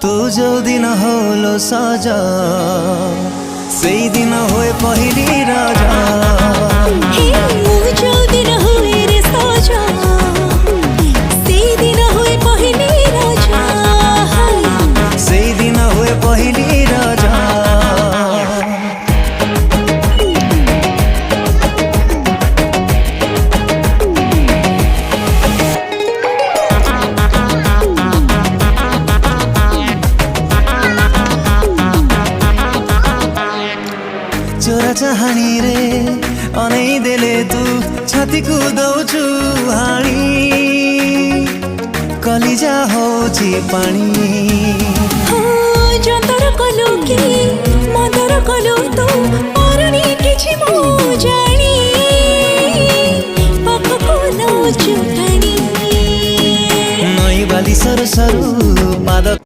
तू जो दिन होलो साजा से दिन हुए पहली राजा। जो दिन हुए रे साजा से दिन हुए पहली राजा। से दिन हुए पहली राजा। चोरा चाहानी रे अनै देले तू छाती को दौछु हाणी कलिजा होची पानी। जतर कलु कि मदर कलु तू परनी किछि मो जानी पाखको नौचु टाणी। नई बाली सर सरू पाद